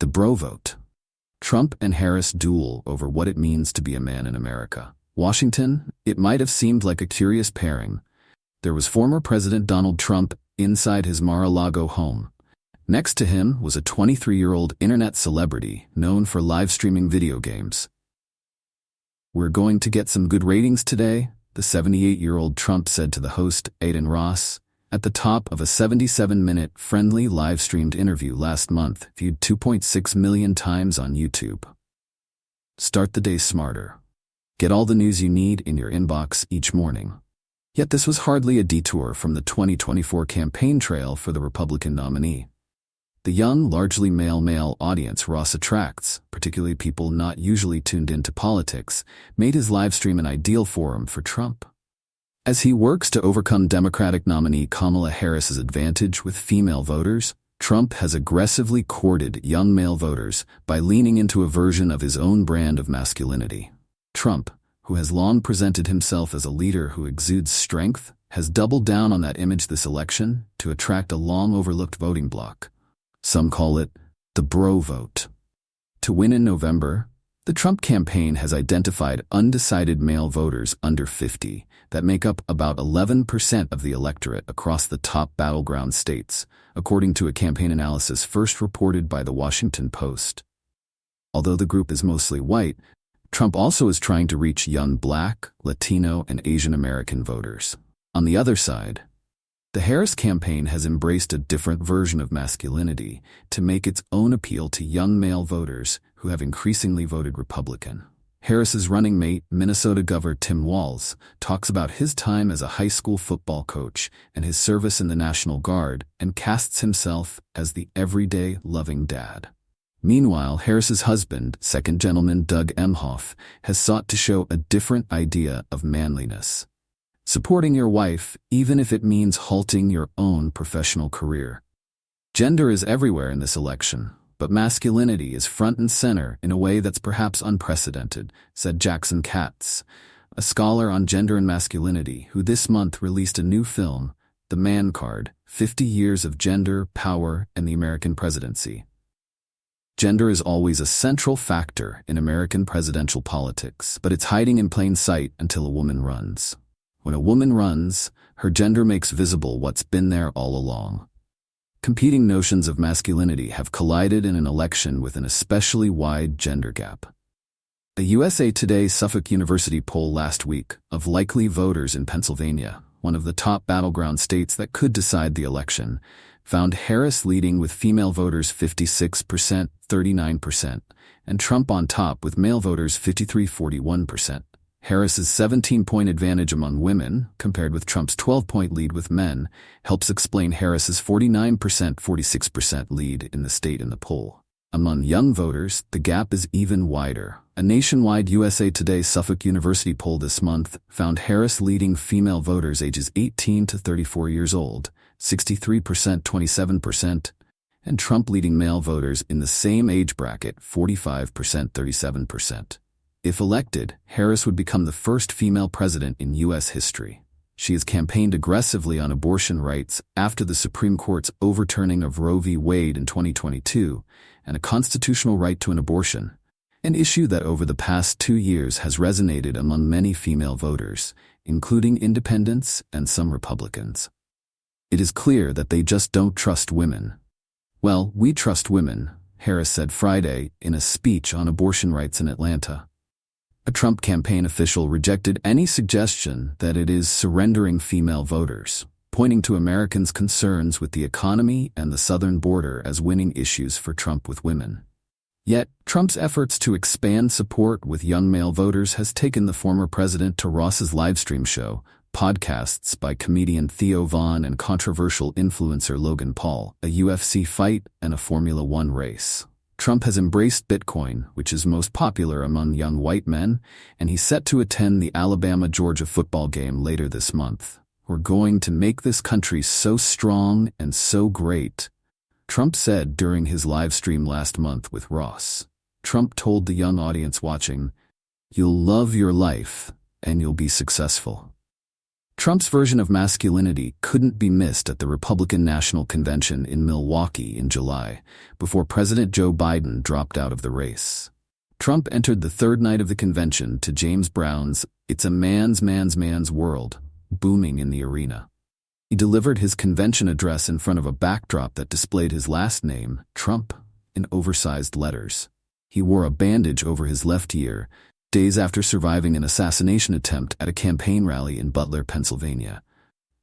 The bro vote. Trump and Harris duel over what it means to be a man in America. Washington, it might have seemed like a curious pairing. There was former President Donald Trump inside his Mar-a-Lago home. Next to him was a 23-year-old internet celebrity known for live-streaming video games. "We're going to get some good ratings today," the 78-year-old Trump said to the host, Aiden Ross, at the top of a 77-minute friendly live-streamed interview last month, viewed 2.6 million times on YouTube. Start the day smarter. Get all the news you need in your inbox each morning. Yet this was hardly a detour from the 2024 campaign trail for the Republican nominee. The young, largely male audience Ross attracts, particularly people not usually tuned into politics, made his livestream an ideal forum for Trump. As he works to overcome Democratic nominee Kamala Harris's advantage with female voters, Trump has aggressively courted young male voters by leaning into a version of his own brand of masculinity. Trump, who has long presented himself as a leader who exudes strength, has doubled down on that image this election to attract a long-overlooked voting bloc. Some call it the bro vote. To win in November, the Trump campaign has identified undecided male voters under 50 that make up about 11% of the electorate across the top battleground states, according to a campaign analysis first reported by The Washington Post. Although the group is mostly white, Trump also is trying to reach young Black, Latino, and Asian American voters. On the other side, the Harris campaign has embraced a different version of masculinity to make its own appeal to young male voters who have increasingly voted Republican. Harris's running mate, Minnesota Governor Tim Walz, talks about his time as a high school football coach and his service in the National Guard and casts himself as the everyday loving dad. Meanwhile, Harris's husband, second gentleman Doug Emhoff, has sought to show a different idea of manliness. Supporting your wife, even if it means halting your own professional career. Gender is everywhere in this election, but masculinity is front and center in a way that's perhaps unprecedented, said Jackson Katz, a scholar on gender and masculinity who this month released a new film, The Man Card, 50 Years of Gender, Power, and the American Presidency. Gender is always a central factor in American presidential politics, but it's hiding in plain sight until a woman runs. When a woman runs, her gender makes visible what's been there all along. Competing notions of masculinity have collided in an election with an especially wide gender gap. A USA Today Suffolk University poll last week of likely voters in Pennsylvania, one of the top battleground states that could decide the election, found Harris leading with female voters 56%, 39%, and Trump on top with male voters 53-41%. Harris's 17-point advantage among women, compared with Trump's 12-point lead with men, helps explain Harris's 49%, 46% lead in the state in the poll. Among young voters, the gap is even wider. A nationwide USA Today Suffolk University poll this month found Harris leading female voters ages 18 to 34 years old, 63%, 27%, and Trump leading male voters in the same age bracket, 45%, 37%. If elected, Harris would become the first female president in U.S. history. She has campaigned aggressively on abortion rights after the Supreme Court's overturning of Roe v. Wade in 2022 and a constitutional right to an abortion, an issue that over the past 2 years has resonated among many female voters, including independents and some Republicans. It is clear that they just don't trust women. "Well, we trust women," Harris said Friday in a speech on abortion rights in Atlanta. A Trump campaign official rejected any suggestion that it is surrendering female voters, pointing to Americans' concerns with the economy and the southern border as winning issues for Trump with women. Yet, Trump's efforts to expand support with young male voters has taken the former president to Ross's livestream show, podcasts by comedian Theo Vaughn and controversial influencer Logan Paul, a UFC fight, and a Formula One race. Trump has embraced Bitcoin, which is most popular among young white men, and he's set to attend the Alabama-Georgia football game later this month. "We're going to make this country so strong and so great," Trump said during his live stream last month with Ross. Trump told the young audience watching, "You'll love your life, and you'll be successful." Trump's version of masculinity couldn't be missed at the Republican National Convention in Milwaukee in July, before President Joe Biden dropped out of the race. Trump entered the third night of the convention to James Brown's "It's a Man's World," booming in the arena. He delivered his convention address in front of a backdrop that displayed his last name, Trump, in oversized letters. He wore a bandage over his left ear, days after surviving an assassination attempt at a campaign rally in Butler, Pennsylvania.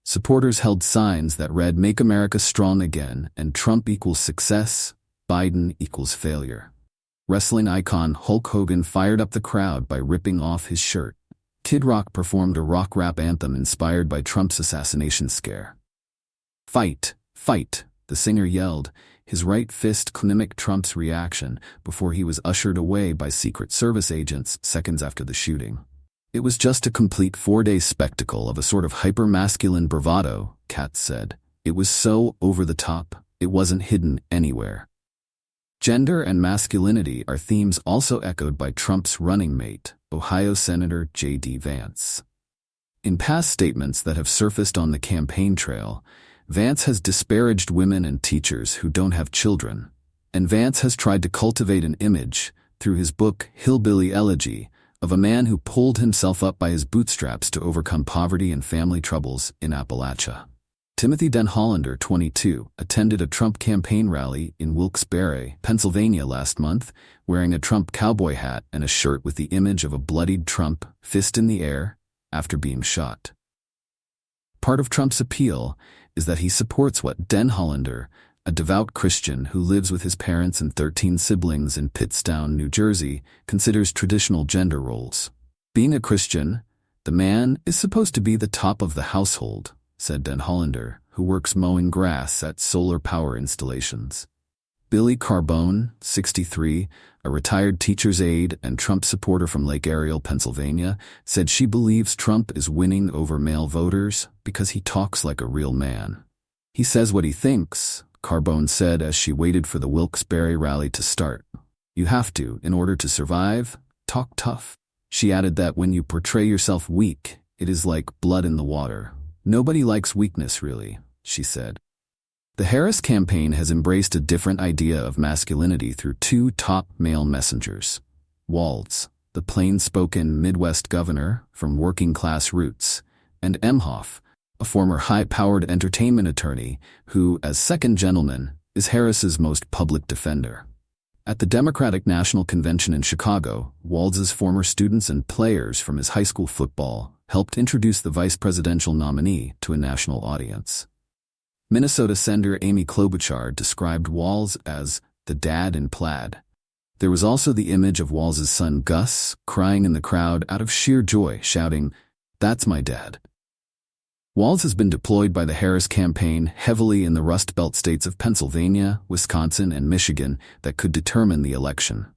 Supporters held signs that read "Make America Strong Again" and "Trump equals success, Biden equals failure." Wrestling icon Hulk Hogan fired up the crowd by ripping off his shirt. Kid Rock performed a rock rap anthem inspired by Trump's assassination scare. "Fight, fight," the singer yelled, his right fist mimicked Trump's reaction before he was ushered away by Secret Service agents seconds after the shooting. "It was just a complete 4-day spectacle of a sort of hyper-masculine bravado," Katz said. "It was so over the top, it wasn't hidden anywhere." Gender and masculinity are themes also echoed by Trump's running mate, Ohio Senator J.D. Vance. In past statements that have surfaced on the campaign trail, Vance has disparaged women and teachers who don't have children, and Vance has tried to cultivate an image, through his book Hillbilly Elegy, of a man who pulled himself up by his bootstraps to overcome poverty and family troubles in Appalachia. Timothy Denhollander, 22, attended a Trump campaign rally in Wilkes-Barre, Pennsylvania last month, wearing a Trump cowboy hat and a shirt with the image of a bloodied Trump, fist in the air, after being shot. Part of Trump's appeal is that he supports what Denhollander, a devout Christian who lives with his parents and 13 siblings in Pittstown, New Jersey, considers traditional gender roles. "Being a Christian, the man is supposed to be the top of the household," said Denhollander, who works mowing grass at solar power installations. Billy Carbone, 63, a retired teacher's aide and Trump supporter from Lake Ariel, Pennsylvania, said she believes Trump is winning over male voters because he talks like a real man. "He says what he thinks," Carbone said as she waited for the Wilkes-Barre rally to start. "You have to, in order to survive, talk tough." She added that when you portray yourself weak, it is like blood in the water. "Nobody likes weakness, really," she said. The Harris campaign has embraced a different idea of masculinity through two top male messengers. Walz, the plain-spoken Midwest governor from working-class roots, and Emhoff, a former high-powered entertainment attorney who, as second gentleman, is Harris's most public defender. At the Democratic National Convention in Chicago, Walz's former students and players from his high school football helped introduce the vice presidential nominee to a national audience. Minnesota Senator Amy Klobuchar described Walz as the dad in plaid. There was also the image of Walz's son Gus crying in the crowd out of sheer joy, shouting, "That's my dad." Walz has been deployed by the Harris campaign heavily in the Rust Belt states of Pennsylvania, Wisconsin, and Michigan that could determine the election.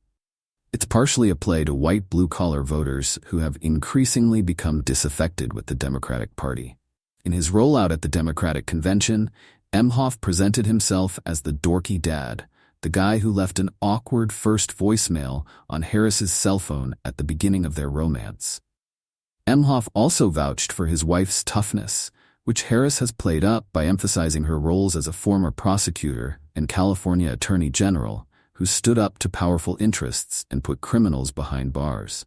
It's partially a play to white blue-collar voters who have increasingly become disaffected with the Democratic Party. In his rollout at the Democratic Convention, Emhoff presented himself as the dorky dad, the guy who left an awkward first voicemail on Harris's cell phone at the beginning of their romance. Emhoff also vouched for his wife's toughness, which Harris has played up by emphasizing her roles as a former prosecutor and California Attorney General who stood up to powerful interests and put criminals behind bars.